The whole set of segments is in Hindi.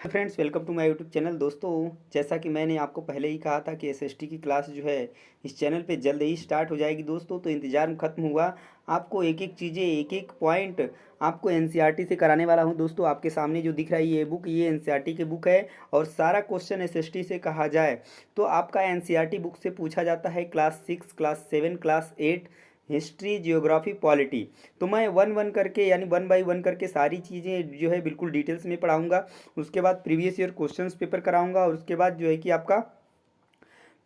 Friends, welcome to my YouTube channel. दोस्तों, जैसा कि मैंने आपको पहले ही कहा था कि एसएसटी की क्लास जो है इस चैनल पे जल्द ही स्टार्ट हो जाएगी दोस्तों। तो इंतज़ार में ख़त्म हुआ। आपको एक एक चीज़ें, एक एक पॉइंट आपको एनसीईआरटी से कराने वाला हूं दोस्तों। आपके सामने जो दिख रहा है ये बुक, ये एनसीईआरटी की बुक है और सारा क्वेश्चन एसएसटी से कहा जाए तो आपका एनसीईआरटी बुक से पूछा जाता है class 6, class 7, class 8, history, geography, polity. तो मैं वन वन करके यानी वन बाई वन करके सारी चीज़ें जो है बिल्कुल डिटेल्स में पढ़ाऊंगा। उसके बाद प्रीवियस ईयर क्वेश्चंस पेपर कराऊंगा और उसके बाद जो है कि आपका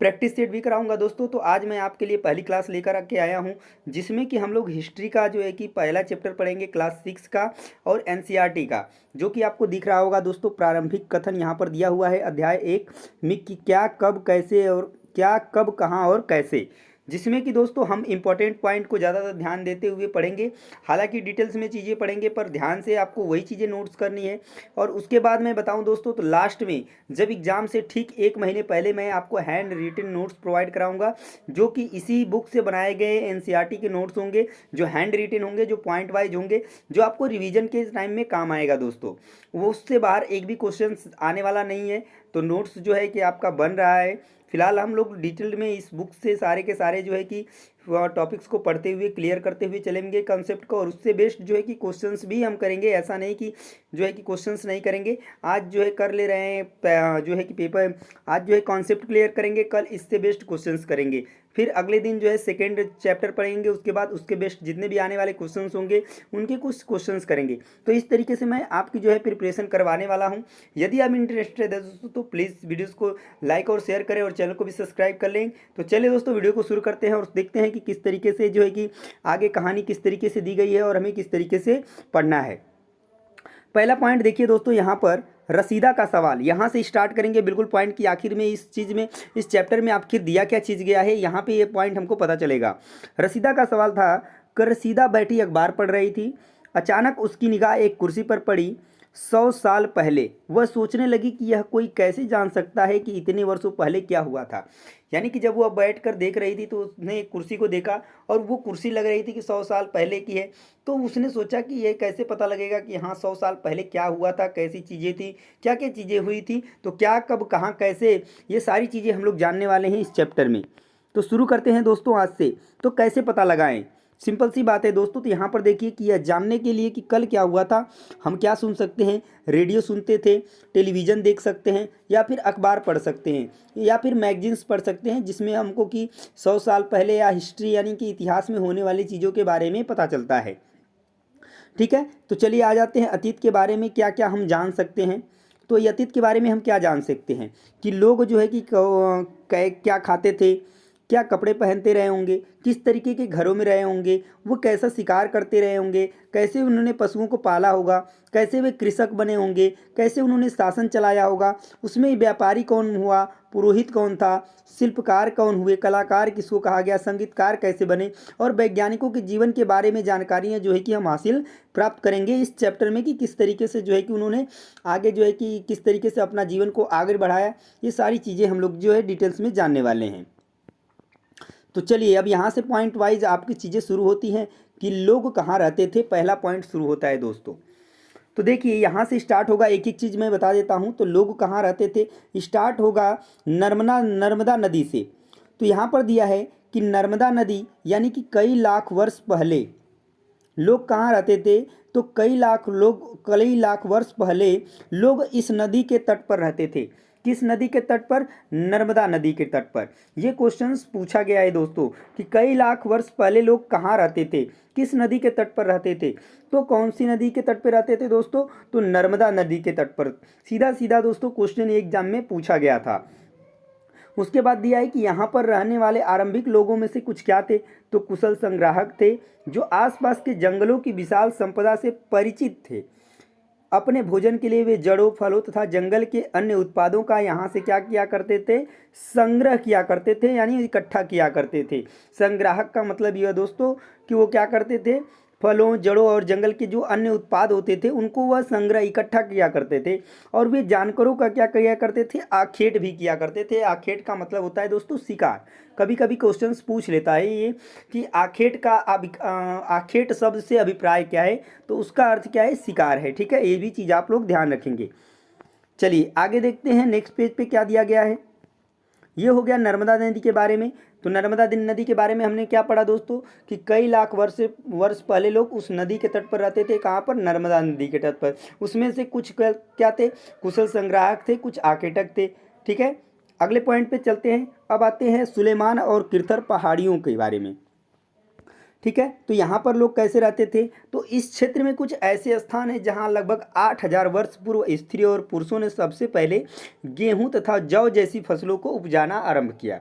प्रैक्टिस सेट भी कराऊंगा दोस्तों। तो आज मैं आपके लिए पहली क्लास लेकर आके आया हूं जिसमें कि हम लोग हिस्ट्री का जो है कि पहला चैप्टर पढ़ेंगे क्लास 6 का और एनसीईआरटी का, जो कि आपको दिख रहा होगा दोस्तों। प्रारंभिक कथन यहाँ पर दिया हुआ है अध्याय 1 में कि क्या, कब, कैसे और क्या, कब, कहाँ और कैसे, जिसमें कि दोस्तों हम इंपॉर्टेंट पॉइंट को ज़्यादातर ध्यान देते हुए पढ़ेंगे। हालांकि डिटेल्स में चीज़ें पढ़ेंगे पर ध्यान से आपको वही चीज़ें नोट्स करनी है। और उसके बाद मैं बताऊं दोस्तों, तो लास्ट में जब एग्ज़ाम से ठीक 1 महीने पहले मैं आपको हैंड रिटन नोट्स प्रोवाइड कराऊंगा, जो कि इसी बुक से बनाए गए एनसीईआरटी के नोट्स होंगे, जो हैंड रिटन होंगे, जो पॉइंट वाइज होंगे, जो आपको रिवीजन के टाइम में काम आएगा दोस्तों। वो उससे बाहर एक भी क्वेश्चन आने वाला नहीं है। तो नोट्स जो है कि आपका बन रहा है। फिलहाल हम लोग डिटेल में इस बुक से सारे के सारे जो है कि टॉपिक्स को पढ़ते हुए क्लियर करते हुए चलेंगे कंसेप्ट को, और उससे बेस्ट जो है कि क्वेश्चंस भी हम करेंगे। ऐसा नहीं कि जो है कि क्वेश्चंस नहीं करेंगे। आज जो है कर ले रहे हैं जो है कि पेपर, आज जो है कॉन्सेप्ट क्लियर करेंगे, कल इससे बेस्ट क्वेश्चंस करेंगे। फिर अगले दिन जो है सेकेंड चैप्टर पढ़ेंगे, उसके बाद उसके बेस्ट जितने भी आने वाले क्वेश्चंस होंगे उनके कुछ क्वेश्चंस करेंगे। तो इस तरीके से मैं आपकी जो है प्रिपरेशन करवाने वाला हूँ। यदि आप इंटरेस्टेड है दोस्तों तो प्लीज़ वीडियोज़ को लाइक और शेयर करें और चैनल को भी सब्सक्राइब कर लें। तो चलिए दोस्तों, वीडियो को शुरू करते हैं और देखते हैं कि किस तरीके से जो है कि आगे कहानी किस तरीके से दी गई है और हमें किस तरीके से पढ़ना है। पहला पॉइंट देखिए दोस्तों, यहाँ पर रसीदा का सवाल, यहाँ से स्टार्ट करेंगे बिल्कुल पॉइंट की आखिर में। इस चीज़ में, इस चैप्टर में आखिर दिया क्या चीज़ गया है, यहाँ पे ये पॉइंट हमको पता चलेगा। रसीदा का सवाल था कि रसीदा बैठी अखबार पढ़ रही थी। अचानक उसकी निगाह एक कुर्सी पर पड़ी। 100 साल पहले वह सोचने लगी कि यह कोई कैसे जान सकता है कि इतने वर्षों पहले क्या हुआ था। यानी कि जब वो बैठ कर देख रही थी तो उसने एक कुर्सी को देखा और वो कुर्सी लग रही थी कि 100 साल पहले की है। तो उसने सोचा कि ये कैसे पता लगेगा कि हाँ 100 साल पहले क्या हुआ था, कैसी चीज़ें थी, क्या क्या चीज़ें हुई थी, तो क्या, कब, कहाँ, कैसे, ये सारी चीज़ें हम लोग जानने वाले हैं इस चैप्टर में। तो शुरू करते हैं दोस्तों आज से। तो कैसे पता लगाएं, सिंपल सी बात है दोस्तों। तो यहाँ पर देखिए कि यह जानने के लिए कि कल क्या हुआ था, हम क्या सुन सकते हैं, रेडियो सुनते थे, टेलीविज़न देख सकते हैं, या फिर अखबार पढ़ सकते हैं, या फिर मैगजीन्स पढ़ सकते हैं, जिसमें हमको कि 100 साल पहले या हिस्ट्री यानी कि इतिहास में होने वाली चीज़ों के बारे में पता चलता है। ठीक है, तो चलिए आ जाते हैं अतीत के बारे में क्या क्या हम जान सकते हैं। तो ये अतीत के बारे में हम क्या जान सकते हैं कि लोग जो है कि क्या खाते थे, क्या कपड़े पहनते रहे होंगे, किस तरीके के घरों में रहे होंगे, वो कैसा शिकार करते रहे होंगे, कैसे उन्होंने पशुओं को पाला होगा, कैसे वे कृषक बने होंगे, कैसे उन्होंने शासन चलाया होगा, उसमें व्यापारी कौन हुआ, पुरोहित कौन था, शिल्पकार कौन हुए, कलाकार किसको कहा गया, संगीतकार कैसे बने, और वैज्ञानिकों के जीवन के बारे में जानकारियाँ जो है कि हम हासिल प्राप्त करेंगे इस चैप्टर में कि किस तरीके से जो है कि उन्होंने आगे जो है कि किस तरीके से अपना जीवन को आगे बढ़ाया। ये सारी चीज़ें हम लोग जो है डिटेल्स में जानने वाले हैं। तो चलिए अब यहाँ से पॉइंट वाइज आपकी चीज़ें शुरू होती हैं कि लोग कहाँ रहते थे। पहला पॉइंट शुरू होता है दोस्तों। तो देखिए यहाँ से स्टार्ट होगा, एक एक चीज़ मैं बता देता हूँ। तो लोग कहाँ रहते थे, स्टार्ट होगा नर्मदा नदी से। तो यहाँ पर दिया है कि नर्मदा नदी यानी कि कई लाख वर्ष पहले लोग कहाँ रहते थे। तो कई लाख वर्ष पहले लोग इस नदी के तट पर रहते थे। किस नदी के तट पर, नर्मदा नदी के तट पर। ये क्वेश्चंस पूछा गया है दोस्तों कि कई लाख वर्ष पहले लोग कहाँ रहते थे, किस नदी के तट पर रहते थे। तो कौन सी नदी के तट पर रहते थे दोस्तों, तो नर्मदा नदी के तट पर। सीधा सीधा दोस्तों क्वेश्चन एग्जाम में पूछा गया था। उसके बाद दिया है कि यहाँ पर रहने वाले आरंभिक लोगों में से कुछ क्या थे, तो कुशल संग्राहक थे जो आसपास के जंगलों की विशाल संपदा से परिचित थे। अपने भोजन के लिए वे जड़ों, फलों तथा जंगल के अन्य उत्पादों का यहाँ से क्या किया करते थे, संग्रह किया करते थे, यानी इकट्ठा किया करते थे। संग्राहक का मतलब यह दोस्तों कि वो क्या करते थे, फलों, जड़ों और जंगल के जो अन्य उत्पाद होते थे उनको वह संग्रह इकट्ठा किया करते थे। और वे जानवरों का क्या किया करते थे, आखेट भी किया करते थे। आखेट का मतलब होता है दोस्तों शिकार। कभी कभी क्वेश्चंस पूछ लेता है ये कि आखेट शब्द से अभिप्राय क्या है, तो उसका अर्थ क्या है, शिकार है। ठीक है, ये भी चीज़ आप लोग ध्यान रखेंगे। चलिए आगे देखते हैं नेक्स्ट पेज पे क्या दिया गया है। ये हो गया नर्मदा नदी के बारे में। तो नर्मदा नदी के बारे में हमने क्या पढ़ा दोस्तों कि कई लाख वर्ष पहले लोग उस नदी के तट पर रहते थे। कहाँ पर? नर्मदा नदी के तट पर। उसमें से कुछ क्या थे? कुशल संग्राहक थे, कुछ आर्किटेक्ट थे। ठीक है, अगले पॉइंट पे चलते हैं। अब आते हैं सुलेमान और किरथर पहाड़ियों के बारे में। ठीक है, तो यहाँ पर लोग कैसे रहते थे? तो इस क्षेत्र में कुछ ऐसे स्थान हैं जहाँ लगभग 8000 वर्ष पूर्व स्त्री और पुरुषों ने सबसे पहले गेहूं तथा जौ जैसी फसलों को उपजाना आरंभ किया।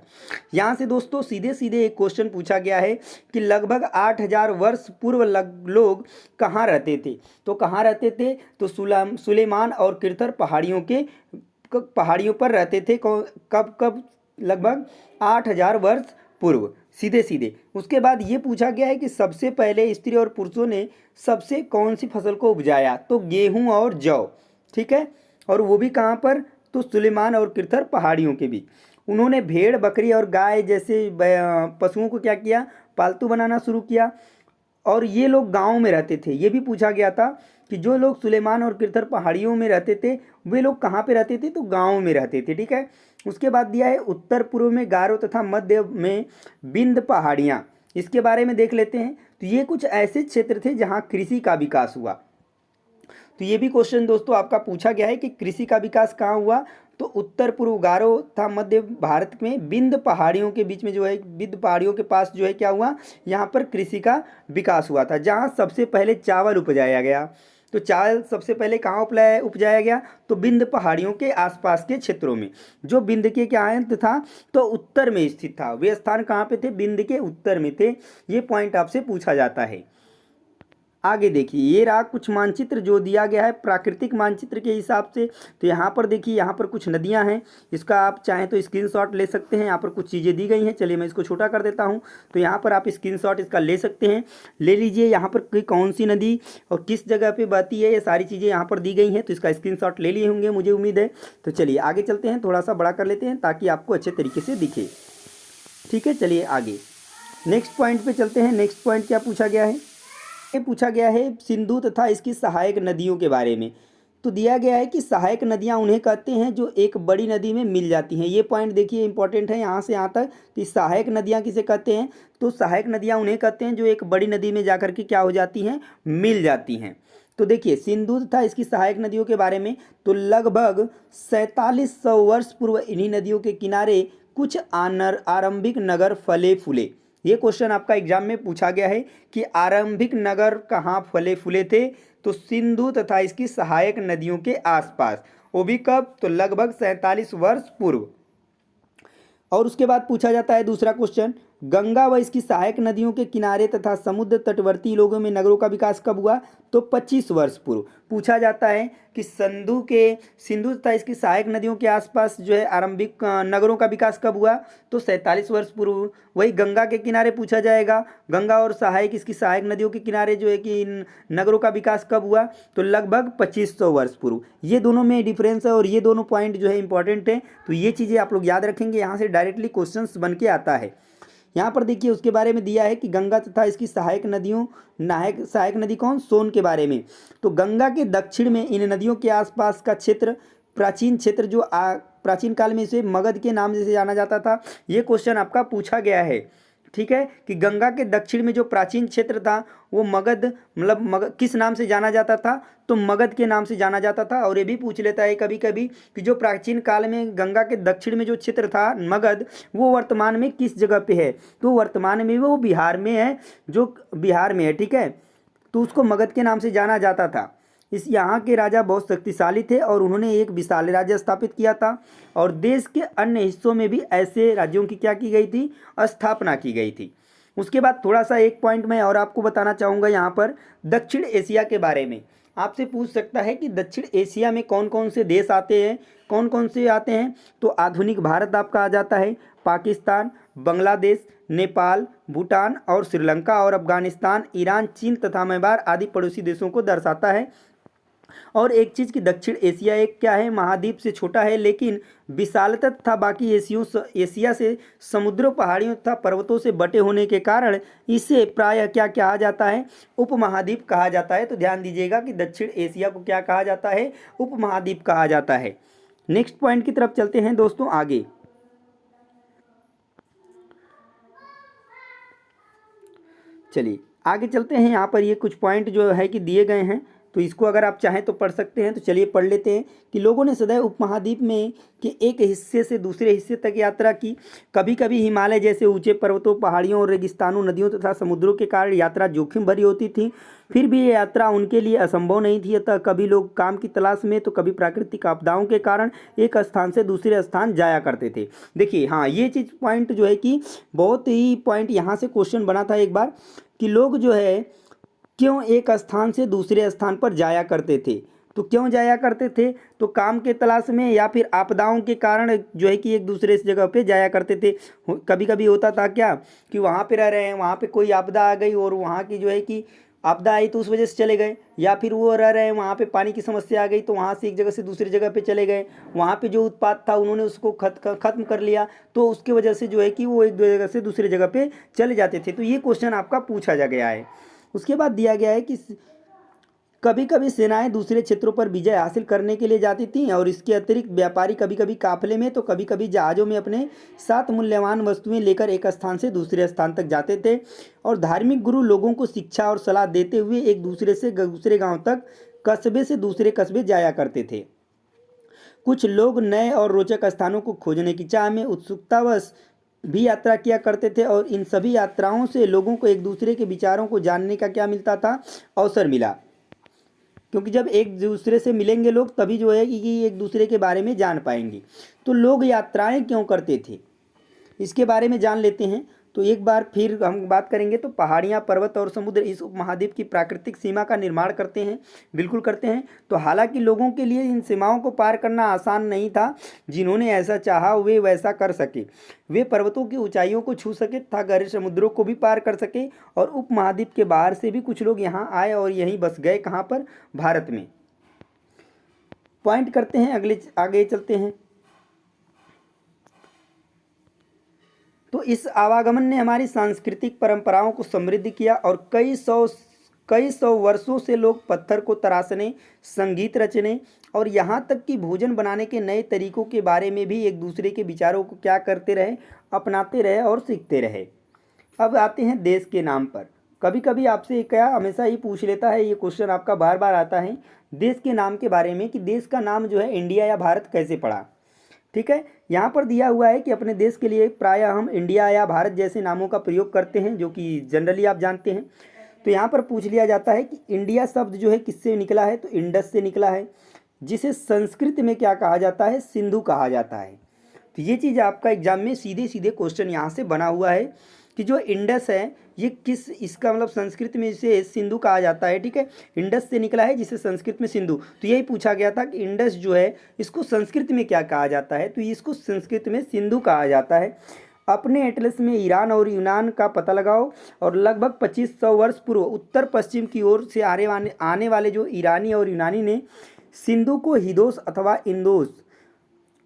यहाँ से दोस्तों सीधे सीधे एक क्वेश्चन पूछा गया है कि लगभग 8000 वर्ष पूर्व लोग कहाँ रहते थे? तो कहाँ रहते थे? तो सुलेमान और किरथर पहाड़ियों पर रहते थे। कब कब? लगभग 8000 वर्ष पूर्व, सीधे सीधे। उसके बाद ये पूछा गया है कि सबसे पहले स्त्री और पुरुषों ने सबसे कौन सी फसल को उपजाया? तो गेहूं और जौ। ठीक है, और वो भी कहाँ पर? तो सुलेमान और किरथर पहाड़ियों के बीच। उन्होंने भेड़, बकरी और गाय जैसे पशुओं को क्या किया? पालतू बनाना शुरू किया। और ये लोग गाँव में रहते थे। ये भी पूछा गया था कि जो लोग सुलेमान और किरथर पहाड़ियों में रहते थे वे लोग कहाँ पे रहते थे? तो गाँव में रहते थे। ठीक है, उसके बाद दिया है उत्तर पूर्व में गारो तथा मध्य में विंध्य पहाड़ियाँ। इसके बारे में देख लेते हैं। तो ये कुछ ऐसे क्षेत्र थे जहाँ कृषि का विकास हुआ। तो ये भी क्वेश्चन दोस्तों आपका पूछा गया है कि कृषि का विकास कहाँ हुआ? तो उत्तर पूर्व गारो तथा मध्य भारत में विंध्य पहाड़ियों के बीच में जो है, विंध्य पहाड़ियों के पास जो है क्या हुआ? यहाँ पर कृषि का विकास हुआ था, जहाँ सबसे पहले चावल उपजाया गया। तो चावल सबसे पहले कहाँ उपजाया गया? तो विंध्य पहाड़ियों के आसपास के क्षेत्रों में, जो विंध्य के क्या है था? तो उत्तर में स्थित था। वे स्थान कहाँ पे थे? विंध्य के उत्तर में थे। ये पॉइंट आपसे पूछा जाता है। आगे देखिए, ये रहा कुछ मानचित्र जो दिया गया है प्राकृतिक मानचित्र के हिसाब से। तो यहाँ पर देखिए, यहाँ पर कुछ नदियाँ हैं। इसका आप चाहें तो स्क्रीनशॉट ले सकते हैं। यहाँ पर कुछ चीज़ें दी गई हैं। चलिए मैं इसको छोटा कर देता हूँ। तो यहाँ पर आप स्क्रीनशॉट इसका ले सकते हैं। ले लीजिए, यहाँ पर कौन सी नदी और किस जगह पर बहती है, ये सारी चीज़ें यहाँ पर दी गई हैं। तो इसका स्क्रीनशॉट ले लिए होंगे, मुझे उम्मीद है। तो चलिए आगे चलते हैं, थोड़ा सा बड़ा कर लेते हैं ताकि आपको अच्छे तरीके से दिखे। ठीक है, चलिए आगे नेक्स्ट पॉइंट पे चलते हैं। नेक्स्ट पॉइंट क्या पूछा गया है? ये पूछा गया है सिंधु तथा इसकी सहायक नदियों के बारे में। तो दिया गया है कि सहायक नदियां उन्हें कहते हैं जो एक बड़ी नदी में मिल जाती हैं। ये पॉइंट देखिए इंपॉर्टेंट है यहाँ से यहाँ तक कि सहायक नदियां किसे कहते हैं? तो सहायक नदियां उन्हें कहते हैं जो एक बड़ी नदी में जाकर के क्या हो जाती हैं? मिल जाती हैं। तो देखिए सिंधु तथा इसकी सहायक नदियों के बारे में, तो लगभग 4700 वर्ष पूर्व इन्हीं नदियों के किनारे कुछ आरंभिक नगर फले फूले। ये क्वेश्चन आपका एग्जाम में पूछा गया है कि आरंभिक नगर कहाँ फले फूले थे? तो सिंधु तथा इसकी सहायक नदियों के आसपास। वो भी कब? तो लगभग 47 वर्ष पूर्व। और उसके बाद पूछा जाता है दूसरा क्वेश्चन, गंगा व इसकी सहायक नदियों के किनारे तथा समुद्र तटवर्ती इलाकों में नगरों का विकास कब हुआ? तो 25 वर्ष पूर्व। पूछा जाता है कि सिंधु तथा इसकी सहायक नदियों के आसपास जो है आरंभिक नगरों का विकास कब हुआ? तो 47 वर्ष पूर्व। वही गंगा के किनारे पूछा जाएगा, गंगा और इसकी सहायक नदियों के किनारे जो है कि नगरों का विकास कब हुआ? तो लगभग 2500 वर्ष पूर्व। ये दोनों में डिफरेंस है और ये दोनों पॉइंट जो है इंपॉर्टेंट है। तो ये चीज़ें आप लोग याद रखेंगे, यहाँ से डायरेक्टली क्वेश्चन बन के आता है। यहाँ पर देखिए उसके बारे में दिया है कि गंगा तथा इसकी सहायक नदी कौन? सोन के बारे में। तो गंगा के दक्षिण में इन नदियों के आसपास का क्षेत्र, प्राचीन क्षेत्र जो प्राचीन काल में इसे मगध के नाम से जाना जाता था। ये क्वेश्चन आपका पूछा गया है। ठीक है, कि गंगा के दक्षिण में जो प्राचीन क्षेत्र था वो मगध किस नाम से जाना जाता था? तो मगध के नाम से जाना जाता था। और ये भी पूछ लेता है कभी कभी कि जो प्राचीन काल में गंगा के दक्षिण में जो क्षेत्र था मगध, वो वर्तमान में किस जगह पे है? तो वर्तमान में वो बिहार में है, जो बिहार में है। ठीक है, तो उसको मगध के नाम से जाना जाता था। यहाँ के राजा बहुत शक्तिशाली थे और उन्होंने एक विशाल राज्य स्थापित किया था। और देश के अन्य हिस्सों में भी ऐसे राज्यों की क्या की गई थी? स्थापना की गई थी। उसके बाद थोड़ा सा एक पॉइंट मैं और आपको बताना चाहूँगा यहाँ पर दक्षिण एशिया के बारे में। आपसे पूछ सकता है कि दक्षिण एशिया में कौन कौन से देश आते हैं, कौन कौन से आते हैं? तो आधुनिक भारत आपका आ जाता है, पाकिस्तान, बांग्लादेश, नेपाल, भूटान और श्रीलंका और अफगानिस्तान, ईरान, चीन तथा म्यांमार आदि पड़ोसी देशों को दर्शाता है। और एक चीज़ कि दक्षिण एशिया एक क्या है, महाद्वीप से छोटा है, लेकिन विशालता था बाकी एशिया से समुद्रों, पहाड़ियों तथा पर्वतों से बटे होने के कारण इसे प्रायः क्या कहा जाता है, उपमहाद्वीप कहा जाता है। तो ध्यान दीजिएगा कि दक्षिण एशिया को क्या कहा जाता है, उपमहाद्वीप कहा जाता है। नेक्स्ट पॉइंट की तरफ चलते हैं दोस्तों आगे। चलिए आगे चलते हैं। यहाँ पर ये कुछ पॉइंट जो है कि दिए गए हैं, तो इसको अगर आप चाहें तो पढ़ सकते हैं। तो चलिए पढ़ लेते हैं कि लोगों ने सदैव उपमहाद्वीप में के एक हिस्से से दूसरे हिस्से तक यात्रा की। कभी कभी हिमालय जैसे ऊंचे पर्वतों, पहाड़ियों और रेगिस्तानों, नदियों तथा समुद्रों के कारण यात्रा जोखिम भरी होती थी। फिर भी ये यात्रा उनके लिए असंभव नहीं थी। अतः कभी लोग काम की तलाश में तो कभी प्राकृतिक आपदाओं के कारण एक स्थान से दूसरे स्थान जाया करते थे। देखिए हाँ, ये चीज़ पॉइंट जो है कि बहुत ही पॉइंट यहाँ से क्वेश्चन बना था एक बार कि लोग जो है क्यों एक स्थान से दूसरे स्थान पर जाया करते थे। तो क्यों जाया करते थे, तो काम के तलाश में या फिर आपदाओं के कारण जो है कि एक दूसरे जगह पे जाया करते थे। कभी कभी होता था क्या कि वहाँ पे रह रहे हैं, वहाँ पे कोई आपदा आ गई और वहाँ की जो है कि आपदा आई तो उस वजह से चले गए, या फिर वो रह रहे हैं वहाँ पे पानी की समस्या आ गई तो वहाँ से एक जगह से दूसरी जगह पे चले गए, वहाँ पे जो उत्पाद था उन्होंने उसको खत्म कर लिया, तो उसकी वजह से जो है कि वो एक जगह से दूसरी जगह पे चले जाते थे। तो ये क्वेश्चन आपका पूछा जा गया है। उसके बाद दिया गया है कि कभी कभी सेनाएं दूसरे क्षेत्रों पर विजय हासिल करने के लिए जाती थीं, और इसके अतिरिक्त व्यापारी कभी कभी काफिले में तो कभी कभी जहाज़ों में अपने साथ मूल्यवान वस्तुएं लेकर एक स्थान से दूसरे स्थान तक जाते थे। और धार्मिक गुरु लोगों को शिक्षा और सलाह देते हुए एक दूसरे से दूसरे गांव तक, कस्बे से दूसरे कस्बे जाया करते थे। कुछ लोग नए और रोचक स्थानों को खोजने की चाह में उत्सुकतावश भी यात्रा किया करते थे, और इन सभी यात्राओं से लोगों को एक दूसरे के विचारों को जानने का क्या मिलता था, अवसर मिला। क्योंकि जब एक दूसरे से मिलेंगे लोग तभी जो है कि एक दूसरे के बारे में जान पाएंगे। तो लोग यात्राएं क्यों करते थे, इसके बारे में जान लेते हैं। तो एक बार फिर हम बात करेंगे तो पहाड़ियाँ, पर्वत और समुद्र इस उपमहाद्वीप की प्राकृतिक सीमा का निर्माण करते हैं, बिल्कुल करते हैं। तो हालांकि लोगों के लिए इन सीमाओं को पार करना आसान नहीं था। जिन्होंने ऐसा चाहा वे वैसा कर सके, वे पर्वतों की ऊंचाइयों को छू सके तथा गहरे समुद्रों को भी पार कर सके। और उपमहाद्वीप के बाहर से भी कुछ लोग यहाँ आए और यहीं बस गए। कहाँ पर, भारत में। पॉइंट करते हैं अगले, आगे चलते हैं। तो इस आवागमन ने हमारी सांस्कृतिक परंपराओं को समृद्ध किया, और कई सौ वर्षों से लोग पत्थर को तराशने, संगीत रचने और यहाँ तक कि भोजन बनाने के नए तरीकों के बारे में भी एक दूसरे के विचारों को क्या करते रहे, अपनाते रहे और सीखते रहे। अब आते हैं देश के नाम पर। कभी कभी आपसे क्या हमेशा ही पूछ लेता है, ये क्वेश्चन आपका बार बार आता है देश के नाम के बारे में कि देश का नाम जो है इंडिया या भारत कैसे पड़ा। ठीक है, यहाँ पर दिया हुआ है कि अपने देश के लिए प्रायः हम इंडिया या भारत जैसे नामों का प्रयोग करते हैं, जो कि जनरली आप जानते हैं। तो यहाँ पर पूछ लिया जाता है कि इंडिया शब्द जो है किससे निकला है, तो इंडस से निकला है, जिसे संस्कृत में क्या कहा जाता है, सिंधु कहा जाता है। तो ये चीज़ आपका एग्जाम में सीधे सीधे क्वेश्चन यहाँ से बना हुआ है कि जो इंडस है ये किस, इसका मतलब संस्कृत में इसे सिंधु कहा जाता है। ठीक है, इंडस से निकला है जिसे संस्कृत में सिंधु। तो यही पूछा गया था कि इंडस जो है इसको संस्कृत में क्या कहा जाता है, तो इसको संस्कृत में सिंधु कहा जाता है। अपने एटलस में ईरान और यूनान का पता लगाओ, और लगभग 2500 वर्ष पूर्व उत्तर पश्चिम की ओर से आने वाले जो ईरानी और यूनानी ने सिंधु को हिदोस अथवा इंदोस,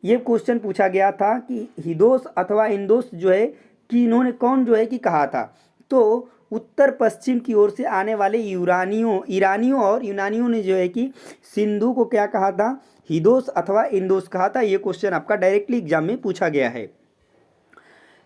ये क्वेश्चन पूछा गया था कि हिदोस अथवा इंदोस जो है कि इन्होंने कौन जो है कि कहा था। तो उत्तर पश्चिम की ओर से आने वाले ईरानियों और यूनानियों ने जो है कि सिंधु को क्या कहा था, हिदोस अथवा इंदोस कहा था। ये क्वेश्चन आपका डायरेक्टली एग्जाम में पूछा गया है।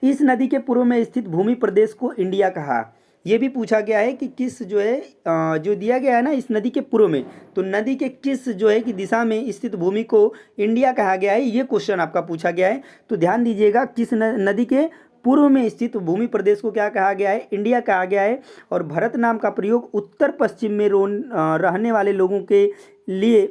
इस नदी के पूर्व में स्थित भूमि प्रदेश को इंडिया कहा। ये भी पूछा गया है कि किस जो है जो दिया गया है ना इस नदी के पूर्व में, तो नदी के किस जो है कि दिशा में स्थित भूमि को इंडिया कहा गया है, ये क्वेश्चन आपका पूछा गया है। तो ध्यान दीजिएगा, किस नदी के पूर्व में स्थित भूमि प्रदेश को क्या कहा गया है, इंडिया कहा गया है। और भारत नाम का प्रयोग उत्तर पश्चिम में रहने वाले लोगों के लिए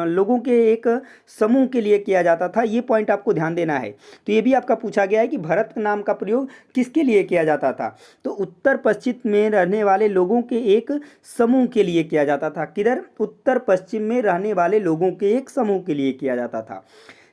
लोगों के एक समूह के लिए किया जाता था। ये पॉइंट आपको ध्यान देना है। तो ये भी आपका पूछा गया है कि भारत नाम का प्रयोग किसके लिए किया जाता था, तो उत्तर पश्चिम में रहने वाले लोगों के एक समूह के लिए किया जाता था। किधर, उत्तर पश्चिम में रहने वाले लोगों के एक समूह के लिए किया जाता था।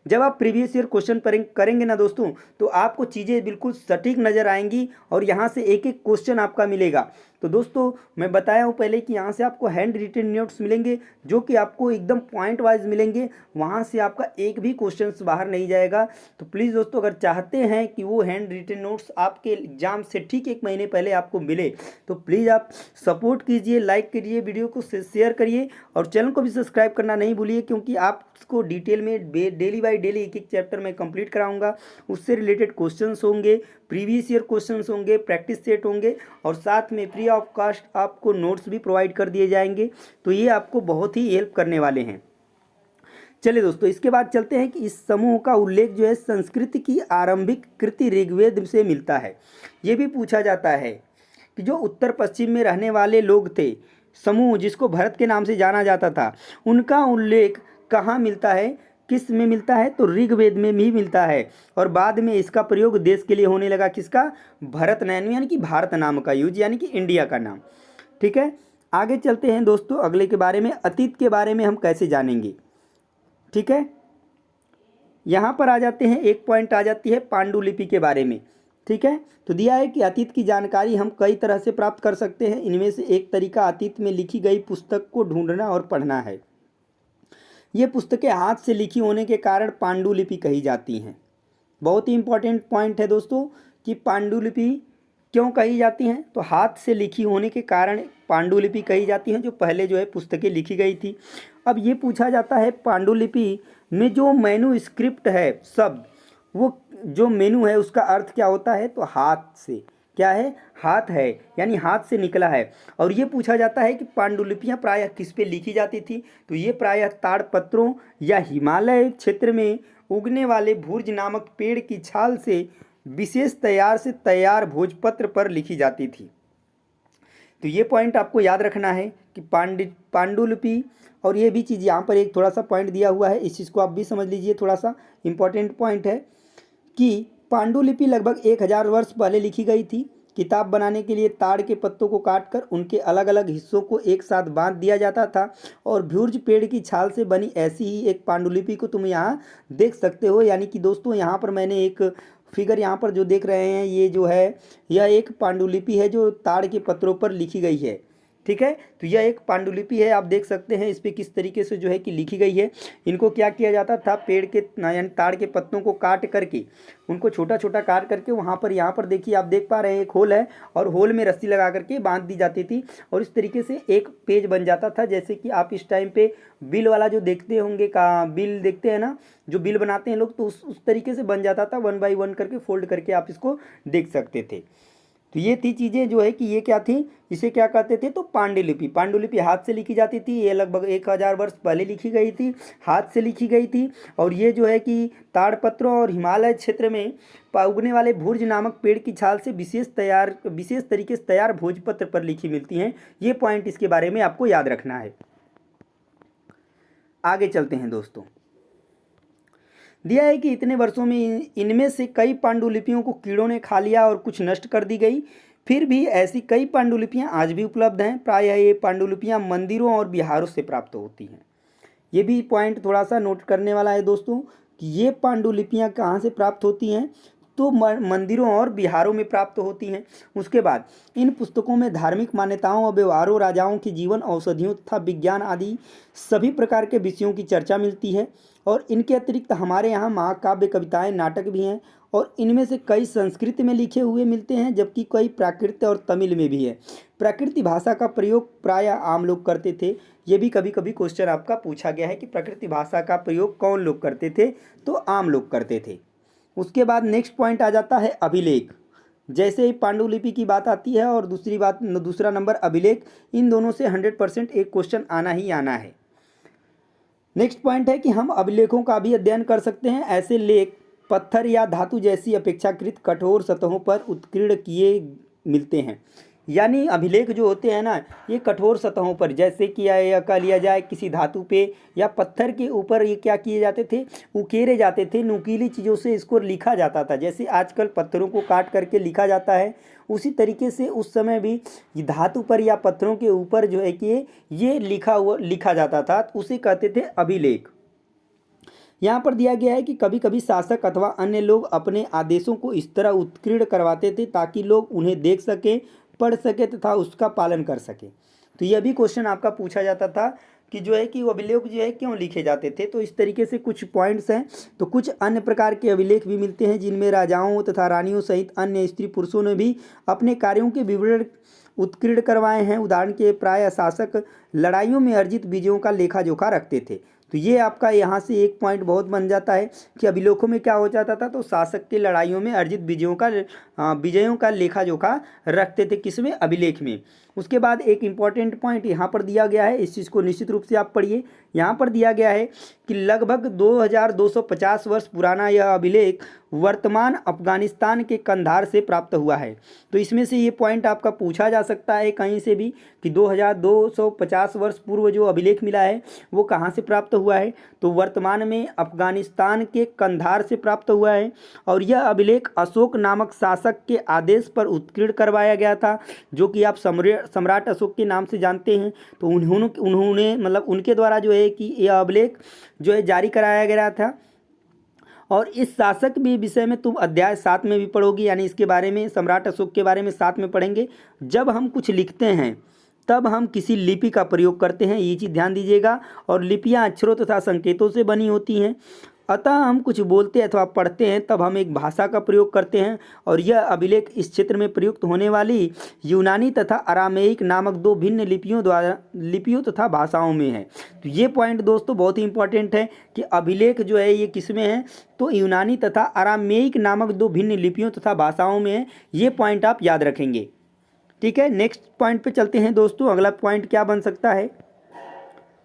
जब आप प्रीवियस ईयर क्वेश्चन करेंगे ना दोस्तों, तो आपको चीज़ें बिल्कुल सटीक नज़र आएंगी और यहाँ से एक एक क्वेश्चन आपका मिलेगा। तो दोस्तों मैं बताया हूँ पहले कि यहाँ से आपको हैंड रिटन नोट्स मिलेंगे जो कि आपको एकदम पॉइंट वाइज मिलेंगे, वहाँ से आपका एक भी क्वेश्चन बाहर नहीं जाएगा। तो प्लीज़ दोस्तों अगर चाहते हैं कि वो हैंड रिटन नोट्स आपके एग्जाम से ठीक 1 महीने पहले आपको मिले तो प्लीज़ आप सपोर्ट कीजिए, लाइक करिए, वीडियो को शेयर करिए और चैनल को भी सब्सक्राइब करना नहीं भूलिए, क्योंकि आपको डिटेल में डेली बाय डेली एक एक चैप्टर मैं कंप्लीट कराऊंगा। उससे रिलेटेड क्वेश्चंस होंगे, प्रीवियस ईयर क्वेश्चंस होंगे, प्रैक्टिस सेट होंगे और साथ में फ्री ऑफ कॉस्ट आपको नोट्स भी प्रोवाइड कर दिए जाएंगे। तो ये आपको बहुत ही हेल्प करने वाले हैं। चलिए दोस्तों इसके बाद चलते हैं कि इस समूह का उल्लेख जो है संस्कृत की आरंभिक कृति ऋग्वेद से मिलता है। ये भी पूछा जाता है कि जो उत्तर पश्चिम में रहने वाले लोग थे, समूह जिसको भरत के नाम से जाना जाता था, उनका उल्लेख कहाँ मिलता है, किस में मिलता है, तो ऋग्वेद में भी मिलता है। और बाद में इसका प्रयोग देश के लिए होने लगा, किसका, भरत नाम यानी कि भारत नाम का यूज यानी कि इंडिया का नाम। ठीक है, आगे चलते हैं दोस्तों अगले के बारे में, अतीत के बारे में हम कैसे जानेंगे। ठीक है, यहाँ पर आ जाते हैं, एक पॉइंट आ जाती है पांडुलिपि के बारे में। ठीक है, तो दिया है कि अतीत की जानकारी हम कई तरह से प्राप्त कर सकते हैं। इनमें से एक तरीका अतीत में लिखी गई पुस्तक को ढूंढना और पढ़ना है। ये पुस्तकें हाथ से लिखी होने के कारण पांडुलिपि कही जाती हैं। बहुत ही इंपॉर्टेंट पॉइंट है दोस्तों कि पांडुलिपि क्यों कही जाती हैं, तो हाथ से लिखी होने के कारण पांडुलिपि कही जाती हैं, जो पहले जो है पुस्तकें लिखी गई थी। अब ये पूछा जाता है पांडुलिपि में जो मेनू स्क्रिप्ट है शब्द, वो जो मेनू है उसका अर्थ क्या होता है, तो हाथ से, क्या है, हाथ है यानी हाथ से निकला है। और ये पूछा जाता है कि पांडुलिपियाँ प्रायः किस पे लिखी जाती थी, तो ये प्रायः ताड़पत्रों या हिमालय क्षेत्र में उगने वाले भूर्ज नामक पेड़ की छाल से विशेष तैयार भोजपत्र पर लिखी जाती थी। तो ये पॉइंट आपको याद रखना है कि पांडुलिपि, और ये भी चीज़ यहाँ पर एक थोड़ा सा पॉइंट दिया हुआ है, इस चीज़ को आप भी समझ लीजिए, थोड़ा सा इंपॉर्टेंट पॉइंट है कि पांडुलिपि लगभग 1000 वर्ष पहले लिखी गई थी। किताब बनाने के लिए ताड़ के पत्तों को काटकर उनके अलग अलग हिस्सों को एक साथ बांध दिया जाता था और भुर्ज पेड़ की छाल से बनी ऐसी ही एक पांडुलिपि को तुम यहाँ देख सकते हो। यानी कि दोस्तों यहाँ पर मैंने एक फिगर यहाँ पर जो देख रहे हैं, ये जो है यह एक पांडुलिपि है जो ताड़ के पत्रों पर लिखी गई है। ठीक है, तो यह एक पांडुलिपि है, आप देख सकते हैं इस पर किस तरीके से जो है कि लिखी गई है। इनको क्या किया जाता था, पेड़ के यानी ताड़ के पत्तों को काट करके, उनको छोटा छोटा काट करके वहाँ पर, यहाँ पर देखिए आप देख पा रहे हैं एक होल है और होल में रस्सी लगा करके बांध दी जाती थी और इस तरीके से एक पेज बन जाता था। जैसे कि आप इस टाइम पे बिल वाला जो देखते होंगे, का बिल देखते हैं ना, जो बिल बनाते हैं लोग, तो उस तरीके से बन जाता था, 1 बाई 1 करके फोल्ड करके आप इसको देख सकते थे। तो ये थी चीज़ें जो है कि ये क्या थी, इसे क्या कहते थे, तो पांडुलिपि हाथ से लिखी जाती थी। ये लगभग 1000 वर्ष पहले लिखी गई थी, हाथ से लिखी गई थी। और ये जो है कि ताड़पत्रों और हिमालय क्षेत्र में उगने वाले भुर्ज नामक पेड़ की छाल से विशेष तरीके से तैयार भोजपत्र पर लिखी मिलती हैं। ये पॉइंट इसके बारे में आपको याद रखना है। आगे चलते हैं दोस्तों, दिया है कि इतने वर्षों में इनमें से कई पांडुलिपियों को कीड़ों ने खा लिया और कुछ नष्ट कर दी गई। फिर भी ऐसी कई पांडुलिपियां आज भी उपलब्ध हैं। प्रायः ये पांडुलिपियां मंदिरों और विहारों से प्राप्त होती हैं। ये भी पॉइंट थोड़ा सा नोट करने वाला है दोस्तों कि ये पांडुलिपियां कहाँ से प्राप्त होती हैं, तो मंदिरों और विहारों में प्राप्त होती हैं। उसके बाद इन पुस्तकों में धार्मिक मान्यताओं और व्यवहारों, राजाओं के जीवन, औषधियों तथा विज्ञान आदि सभी प्रकार के विषयों की चर्चा मिलती है। और इनके अतिरिक्त हमारे यहाँ महाकाव्य, कविताएं, नाटक भी हैं और इनमें से कई संस्कृत में लिखे हुए मिलते हैं, जबकि कई प्राकृत और तमिल में भी है। प्राकृत भाषा का प्रयोग प्रायः आम लोग करते थे। ये भी कभी कभी क्वेश्चन आपका पूछा गया है कि प्राकृत भाषा का प्रयोग कौन लोग करते थे, तो आम लोग करते थे। उसके बाद नेक्स्ट पॉइंट आ जाता है अभिलेख। जैसे ही पांडुलिपि की बात आती है और दूसरा नंबर अभिलेख, इन दोनों से 100% एक क्वेश्चन आना ही आना है। नेक्स्ट पॉइंट है कि हम अभिलेखों का भी अध्ययन कर सकते हैं। ऐसे लेख पत्थर या धातु जैसी अपेक्षाकृत कठोर सतहों पर उत्कीर्ण किए मिलते हैं। यानी अभिलेख जो होते हैं ना, ये कठोर सतहों पर, जैसे कि या कह लिया जाए किसी धातु पे या पत्थर के ऊपर, ये क्या किए जाते थे, उकेरे जाते थे, नुकीली चीज़ों से इसको लिखा जाता था। जैसे आजकल पत्थरों को काट करके लिखा जाता है, उसी तरीके से उस समय भी धातु पर या पत्थरों के ऊपर जो है कि ये लिखा जाता था, उसे कहते थे अभिलेख। यहाँ पर दिया गया है कि कभी कभी शासक अथवा अन्य लोग अपने आदेशों को इस तरह उत्कीर्ण करवाते थे ताकि लोग उन्हें देख सकें, पढ़ सके तथा उसका पालन कर सके। तो यह भी क्वेश्चन आपका पूछा जाता था कि जो है कि वो अभिलेख जो है क्यों लिखे जाते थे। तो इस तरीके से कुछ पॉइंट्स हैं। तो कुछ अन्य प्रकार के अभिलेख भी मिलते हैं जिनमें राजाओं तथा रानियों सहित अन्य स्त्री पुरुषों ने भी अपने कार्यों के विवरण उत्कीर्ण करवाए हैं। उदाहरण के प्राय शासक लड़ाइयों में अर्जित विजयों का लेखा जोखा रखते थे। तो ये आपका यहाँ से एक पॉइंट बहुत बन जाता है कि अभिलेखों में क्या हो जाता था, तो शासक के लड़ाइयों में अर्जित विजयों का लेखा जोखा रखते थे, किसमें, अभिलेख में। उसके बाद एक इम्पॉर्टेंट पॉइंट यहाँ पर दिया गया है, इस चीज़ को निश्चित रूप से आप पढ़िए। यहाँ पर दिया गया है कि लगभग 2250 वर्ष पुराना यह अभिलेख वर्तमान अफगानिस्तान के कंधार से प्राप्त हुआ है। तो इसमें से ये पॉइंट आपका पूछा जा सकता है कहीं से भी कि 2250 वर्ष पूर्व जो अभिलेख मिला है वो कहाँ से प्राप्त हुआ है। तो वर्तमान में अफगानिस्तान के कंधार से प्राप्त हुआ है और यह अभिलेख अशोक नामक शासक के आदेश पर उत्कीर्ण करवाया गया था, जो कि आप सम्राट अशोक के नाम से जानते हैं। तो उन्होंने मतलब उनके द्वारा जो है कि यह अभिलेख जो है जारी कराया गया था। और इस शासक भी विषय में तुम अध्याय 7 में भी पढ़ोगी, यानी इसके बारे में, सम्राट अशोक के बारे में 7 में पढ़ेंगे। जब हम कुछ लिखते हैं तब हम किसी लिपि का प्रयोग करते हैं, ये चीज़ ध्यान दीजिएगा। और लिपियां अक्षरों तथा संकेतों से बनी होती हैं। अतः हम कुछ बोलते अथवा पढ़ते हैं तब हम एक भाषा का प्रयोग करते हैं। और यह अभिलेख इस क्षेत्र में प्रयुक्त होने वाली यूनानी तथा अरामेइक नामक 2 भिन्न लिपियों तथा भाषाओं में है। तो ये पॉइंट दोस्तों बहुत ही इंपॉर्टेंट है कि अभिलेख जो है ये किस में है, तो यूनानी तथा अरामेइक नामक 2 भिन्न लिपियों तथा भाषाओं में है। ये पॉइंट आप याद रखेंगे, ठीक है। नेक्स्ट पॉइंट पे चलते हैं दोस्तों। अगला पॉइंट क्या बन सकता है,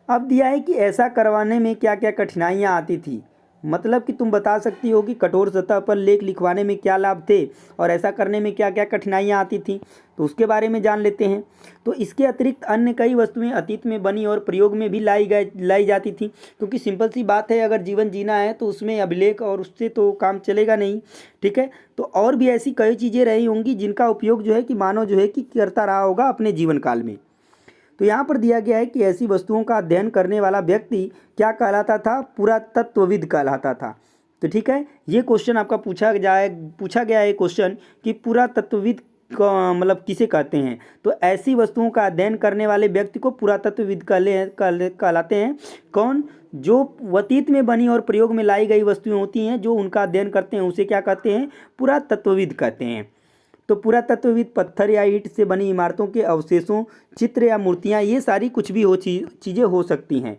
अब दिया है कि ऐसा करवाने में क्या क्या कठिनाइयाँ आती थी। मतलब कि तुम बता सकती हो कि कठोर सतह पर लेख लिखवाने में क्या लाभ थे और ऐसा करने में क्या क्या कठिनाइयाँ आती थी, तो उसके बारे में जान लेते हैं। तो इसके अतिरिक्त अन्य कई वस्तुएं अतीत में बनी और प्रयोग में भी लाई जाती थी, क्योंकि सिंपल सी बात है, अगर जीवन जीना है तो उसमें अभिलेख और उससे तो काम चलेगा नहीं, ठीक है। तो और भी ऐसी कई चीज़ें रही होंगी जिनका उपयोग जो है कि मानव जो है कि करता रहा होगा अपने जीवन काल में। तो यहाँ पर दिया गया है कि ऐसी वस्तुओं का अध्ययन करने वाला व्यक्ति क्या कहलाता था, पुरातत्वविद कहलाता था। तो ठीक है, ये क्वेश्चन आपका पूछा गया है क्वेश्चन कि पुरातत्वविद मतलब किसे कहते हैं। तो ऐसी वस्तुओं का अध्ययन करने वाले व्यक्ति को पुरातत्वविद कहलाते हैं। कौन, जो अतीत में बनी और प्रयोग में लाई गई वस्तुएं होती हैं, जो उनका अध्ययन करते हैं, उसे क्या कहते हैं, पुरातत्वविद कहते हैं। तो पुरातत्वविद पत्थर या ईंट से बनी इमारतों के अवशेषों, चित्र या मूर्तियां, ये सारी कुछ भी चीज़ें हो सकती हैं।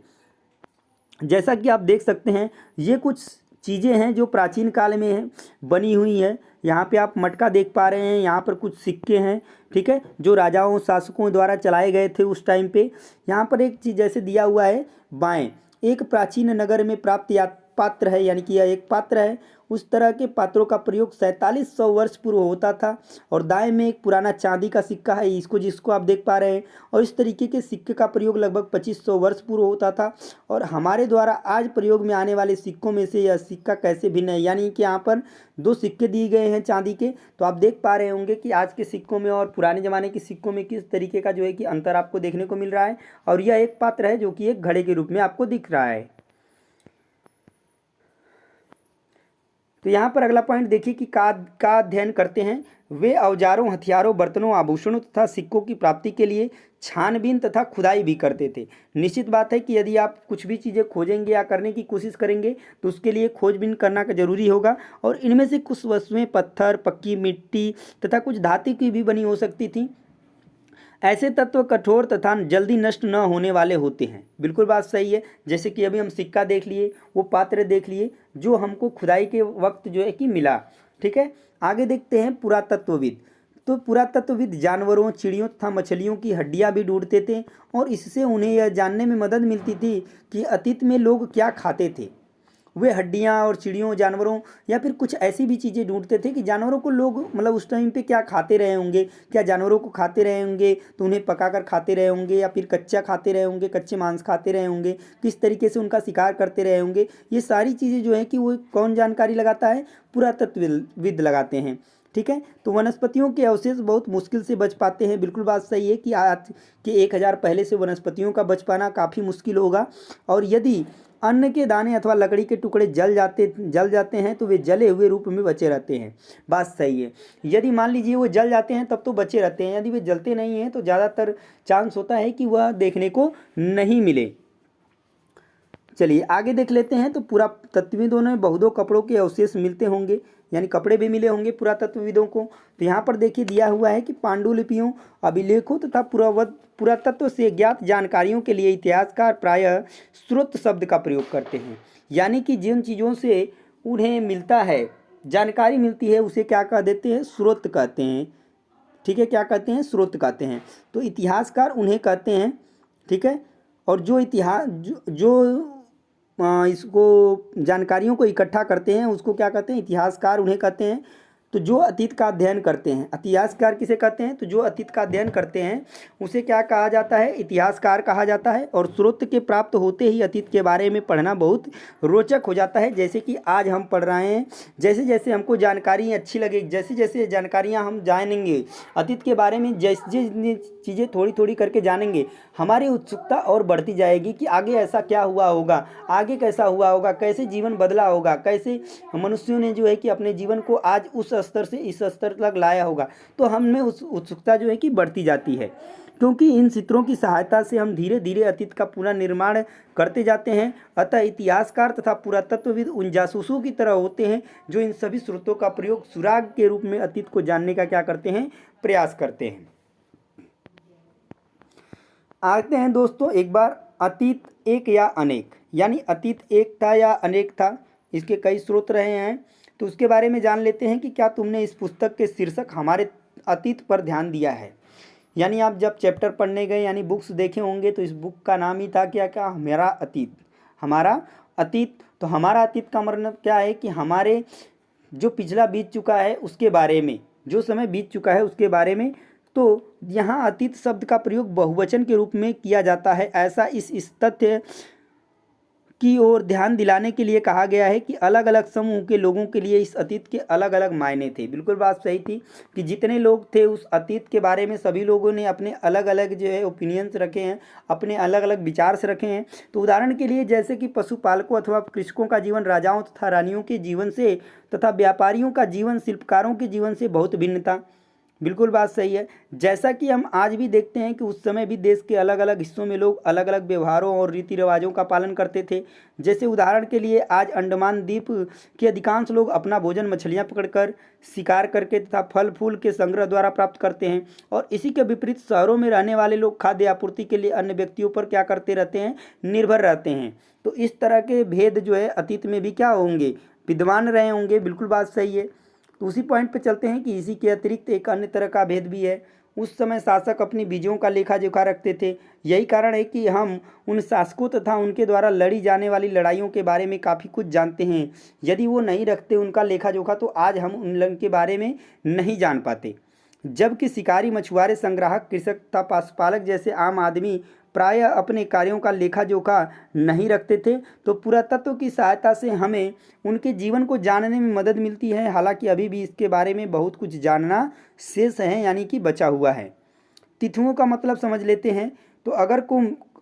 जैसा कि आप देख सकते हैं, ये कुछ चीज़ें हैं जो प्राचीन काल में बनी हुई है। यहाँ पे आप मटका देख पा रहे हैं, यहाँ पर कुछ सिक्के हैं, ठीक है, जो राजाओं शासकों द्वारा चलाए गए थे उस टाइम पे। यहाँ पर एक चीज़ जैसे दिया हुआ है, बाएं एक प्राचीन नगर में प्राप्त पात्र है, यानी कि यह एक पात्र है। उस तरह के पात्रों का प्रयोग 4700 वर्ष पूर्व होता था। और दाएं में एक पुराना चांदी का सिक्का है, जिसको आप देख पा रहे हैं। और इस तरीके के सिक्के का प्रयोग लगभग 2500 वर्ष पूर्व होता था। और हमारे द्वारा आज प्रयोग में आने वाले सिक्कों में से यह सिक्का कैसे भिन्न है, यानी कि यहाँ पर 2 सिक्के दिए गए हैं चांदी के। तो आप देख पा रहे होंगे कि आज के सिक्कों में और पुराने ज़माने के सिक्कों में किस तरीके का जो है कि अंतर आपको देखने को मिल रहा है। और यह एक पात्र है जो कि एक घड़े के रूप में आपको दिख रहा है। तो यहाँ पर अगला पॉइंट देखिए कि का अध्ययन करते हैं। वे औजारों, हथियारों, बर्तनों, आभूषणों तथा सिक्कों की प्राप्ति के लिए छानबीन तथा खुदाई भी करते थे। निश्चित बात है कि यदि आप कुछ भी चीज़ें खोजेंगे या करने की कोशिश करेंगे तो उसके लिए खोजबीन करना का जरूरी होगा। और इनमें से कुछ वस्तुएं पत्थर, पक्की मिट्टी तथा कुछ धातु की भी बनी हो सकती थी। ऐसे तत्व कठोर तथा जल्दी नष्ट न होने वाले होते हैं। बिल्कुल बात सही है। जैसे कि अभी हम सिक्का देख लिए, वो पात्र देख लिए जो हमको खुदाई के वक्त जो है कि मिला, ठीक है। आगे देखते हैं पुरातत्वविद। तो पुरातत्वविद जानवरों, चिड़ियों तथा मछलियों की हड्डियां भी ढूंढते थे और इससे उन्हें यह जानने में मदद मिलती थी कि अतीत में लोग क्या खाते थे। वे हड्डियां और चिड़ियों, जानवरों या फिर कुछ ऐसी भी चीज़ें ढूंढते थे कि जानवरों को लोग मतलब उस टाइम पे क्या खाते रहे होंगे। क्या जानवरों को खाते रहे होंगे तो उन्हें पकाकर खाते रहे होंगे, या फिर कच्चा खाते रहे होंगे, कच्चे मांस खाते रहे होंगे, किस तरीके से उनका शिकार करते रहे होंगे। ये सारी चीज़ें जो है कि वो कौन जानकारी लगाता है, पुरातत्वविद लगाते हैं, ठीक है। तो वनस्पतियों के अवशेष बहुत मुश्किल से बच पाते हैं। बिल्कुल बात सही है कि आज के 1000 पहले से वनस्पतियों का बच पाना काफ़ी मुश्किल होगा। और यदि अन्न के दाने अथवा लकड़ी के टुकड़े जल जाते हैं तो वे जले हुए रूप में बचे रहते हैं। बात सही है। यदि मान लीजिए वो जल जाते हैं तब तो बचे रहते हैं, यदि वे जलते नहीं हैं तो ज़्यादातर चांस होता है कि वह देखने को नहीं मिले। चलिए आगे देख लेते हैं। तो पुरातत्वविदों ने बहुधों कपड़ों के अवशेष मिलते होंगे, यानी कपड़े भी मिले होंगे पुरातत्वविदों को। तो यहाँ पर देखिए दिया हुआ है कि पांडुलिपियों, अभिलेखों तथा पुरातत्व से ज्ञात जानकारियों के लिए इतिहासकार प्रायः स्रोत शब्द का प्रयोग करते हैं। यानी कि जिन चीज़ों से उन्हें मिलता है, जानकारी मिलती है, उसे क्या कह देते हैं? स्रोत कहते हैं। ठीक है, क्या कहते हैं? स्रोत कहते हैं। तो इतिहासकार उन्हें कहते हैं। ठीक है, और जो इतिहास जो इसको जानकारियों को इकट्ठा करते हैं उसको क्या कहते हैं? इतिहासकार उन्हें कहते हैं। तो जो अतीत का अध्ययन करते हैं, इतिहासकार किसे कहते हैं? तो जो अतीत का अध्ययन करते हैं उसे क्या कहा जाता है? इतिहासकार कहा जाता है। और स्रोत के प्राप्त होते ही अतीत के बारे में पढ़ना बहुत रोचक हो जाता है। जैसे कि आज हम पढ़ रहे हैं, जैसे जैसे हमको जानकारी अच्छी लगेगी, जैसे जैसे जानकारियाँ हम जानेंगे अतीत के बारे में, जैसे जितनी चीज़ें थोड़ी थोड़ी करके जानेंगे, हमारी उत्सुकता और बढ़ती जाएगी कि आगे ऐसा क्या हुआ होगा, आगे कैसा हुआ होगा, कैसे जीवन बदला होगा, कैसे मनुष्यों ने जो है कि अपने जीवन को आज उस स्तर से इस स्तर तक लाया होगा। तो हम में उस उत्सुकता जो है कि बढ़ती जाती है, क्योंकि इन चित्रों की सहायता से हम धीरे धीरे अतीत का पुनर्निर्माण करते जाते हैं। अतः इतिहासकार तथा पुरातत्वविद उन जासूसों की तरह होते हैं जो इन सभी स्रोतों का प्रयोग सुराग के रूप में अतीत को जानने का क्या करते हैं? प्रयास करते हैं। आते हैं दोस्तों एक बार, अतीत एक या अनेक, यानी अतीत एक था या अनेक था, इसके कई स्रोत रहे हैं। तो उसके बारे में जान लेते हैं कि क्या तुमने इस पुस्तक के शीर्षक हमारे अतीत पर ध्यान दिया है। यानी आप जब चैप्टर पढ़ने गए, यानी बुक्स देखे होंगे, तो इस बुक का नाम ही था क्या? क्या? हमारा अतीत। हमारा अतीत। तो हमारा अतीत का मतलब क्या है? कि हमारे जो पिछला बीत चुका है उसके बारे में, जो समय बीत चुका है उसके बारे में। तो यहाँ अतीत शब्द का प्रयोग बहुवचन के रूप में किया जाता है। ऐसा इस तथ्य की ओर ध्यान दिलाने के लिए कहा गया है कि अलग अलग समूह के लोगों के लिए इस अतीत के अलग अलग मायने थे। बिल्कुल बात सही थी कि जितने लोग थे उस अतीत के बारे में सभी लोगों ने अपने अलग अलग जो है ओपिनियंस रखे हैं, अपने अलग अलग विचार से रखे हैं। तो उदाहरण के लिए जैसे कि पशुपालकों अथवा कृषकों का जीवन राजाओं तथा रानियों के जीवन से तथा व्यापारियों का जीवन शिल्पकारों के जीवन से बहुत भिन्न था। बिल्कुल बात सही है। जैसा कि हम आज भी देखते हैं कि उस समय भी देश के अलग अलग हिस्सों में लोग अलग अलग व्यवहारों और रीति रिवाजों का पालन करते थे। जैसे उदाहरण के लिए आज अंडमान द्वीप के अधिकांश लोग अपना भोजन मछलियां पकड़कर, शिकार करके तथा फल फूल के संग्रह द्वारा प्राप्त करते हैं। और इसी के विपरीत शहरों में रहने वाले लोग खाद्य आपूर्ति के लिए अन्य व्यक्तियों पर क्या करते रहते हैं? निर्भर रहते हैं। तो इस तरह के भेद जो है अतीत में भी क्या होंगे? विद्यमान रहे होंगे। बिल्कुल बात सही है। तो उसी पॉइंट पे चलते हैं कि इसी के अतिरिक्त एक अन्य तरह का भेद भी है। उस समय शासक अपनी बीजों का लेखा जोखा रखते थे। यही कारण है कि हम उन शासकों तथा उनके द्वारा लड़ी जाने वाली लड़ाइयों के बारे में काफ़ी कुछ जानते हैं। यदि वो नहीं रखते उनका लेखा जोखा तो आज हम उन के बारे में नहीं जान पाते। जबकि शिकारी, मछुआरे, संग्राहक, कृषक तथा पशुपालक जैसे आम आदमी प्रायः अपने कार्यों का लेखा जोखा नहीं रखते थे। तो पुरातत्व की सहायता से हमें उनके जीवन को जानने में मदद मिलती है। हालांकि अभी भी इसके बारे में बहुत कुछ जानना शेष है, यानी कि बचा हुआ है। तिथियों का मतलब समझ लेते हैं। तो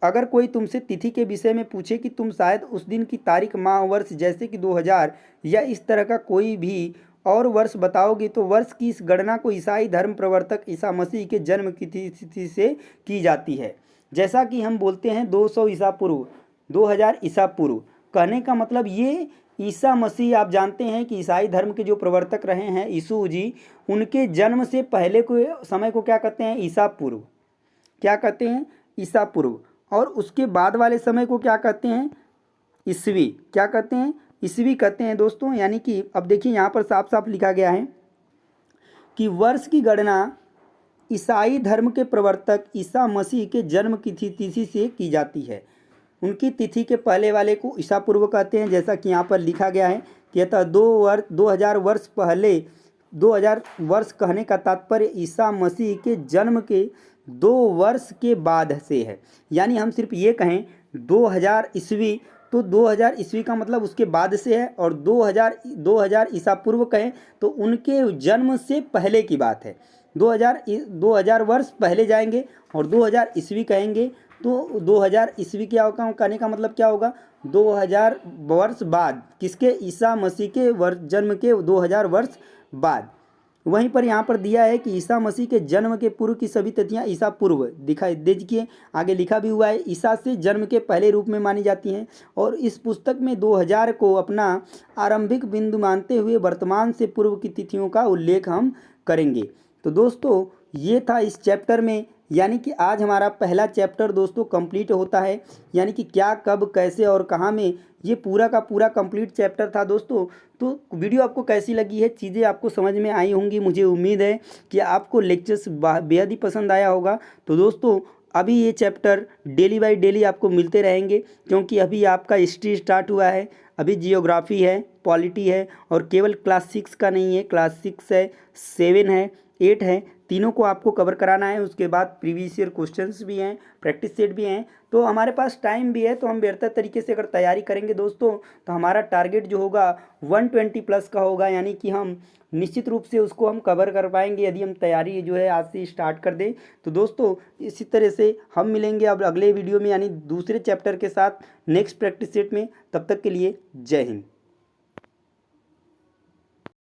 अगर कोई तुमसे तिथि के विषय में पूछे कि तुम शायद उस दिन की तारीख, माह, वर्ष जैसे कि 2000 या इस तरह का कोई भी और वर्ष बताओगे, तो वर्ष की इस गणना को ईसाई धर्म प्रवर्तक ईसा मसीह के जन्म की तिथि से की जाती है। जैसा कि हम बोलते हैं 200 ईसा पूर्व, 2000 ईसा पूर्व। कहने का मतलब ये ईसा मसीह, आप जानते हैं कि ईसाई धर्म के जो प्रवर्तक रहे हैं यीशु जी, उनके जन्म से पहले को समय को क्या कहते हैं? ईसा पूर्व। क्या कहते हैं? ईसा पूर्व। और उसके बाद वाले समय को क्या कहते हैं? ईसवी। क्या कहते हैं? ईसवी कहते हैं दोस्तों। यानी कि अब देखिए यहाँ पर साफ साफ लिखा गया है कि वर्ष की गणना ईसाई धर्म के प्रवर्तक ईसा मसीह के जन्म की तिथि से की जाती है। उनकी तिथि के पहले वाले को ईसा पूर्व कहते हैं, जैसा कि यहाँ पर लिखा गया है कि अतः 2000 वर्ष पहले, 2000 वर्ष कहने का तात्पर्य ईसा मसीह के जन्म के 2 वर्ष के बाद से है। यानी हम सिर्फ ये कहें 2000 ईस्वी, तो 2000 ईस्वी का मतलब उसके बाद से है। और 2000 ईसा पूर्व कहें तो उनके जन्म से पहले की बात है। 2000 वर्ष पहले जाएंगे और 2000 ईस्वी कहेंगे तो 2000 ईस्वी क्या होगा? कहने का मतलब क्या होगा? 2000 वर्ष बाद, किसके? ईसा मसीह के जन्म के 2000 वर्ष बाद। वहीं पर यहाँ पर दिया है कि ईसा मसीह के जन्म के पूर्व की सभी तिथियाँ ईसा पूर्व दिखाई देखिए, आगे लिखा भी हुआ है, ईसा से जन्म के पहले रूप में मानी जाती हैं। और इस पुस्तक में 2000 को अपना आरंभिक बिंदु मानते हुए वर्तमान से पूर्व की तिथियों का उल्लेख हम करेंगे। तो दोस्तों ये था इस चैप्टर में, यानी कि आज हमारा पहला चैप्टर दोस्तों कंप्लीट होता है, यानी कि क्या, कब, कैसे और कहाँ में, ये पूरा का पूरा कंप्लीट चैप्टर था दोस्तों। तो वीडियो आपको कैसी लगी है, चीज़ें आपको समझ में आई होंगी, मुझे उम्मीद है कि आपको लेक्चर्स बेहद ही पसंद आया होगा। तो दोस्तों अभी ये चैप्टर डेली बाय डेली आपको मिलते रहेंगे, क्योंकि अभी आपका हिस्ट्री स्टार्ट हुआ है, अभी जियोग्राफी है, पॉलिटी है, और केवल क्लास 6 का नहीं है, क्लास 6 है, 7 है, 8 है, तीनों को आपको कवर कराना है। उसके बाद प्रीवियस ईयर क्वेश्चंस भी हैं, प्रैक्टिस सेट भी हैं, तो हमारे पास टाइम भी है, तो हम बेहतर तरीके से अगर तैयारी करेंगे दोस्तों तो हमारा टारगेट जो होगा 120 प्लस का होगा, यानी कि हम निश्चित रूप से उसको हम कवर कर पाएंगे यदि हम तैयारी जो है आज से स्टार्ट कर दें। तो दोस्तों इसी तरह से हम मिलेंगे अब अगले वीडियो में, यानी दूसरे चैप्टर के साथ नेक्स्ट प्रैक्टिस सेट में। तब तक के लिए जय हिंद।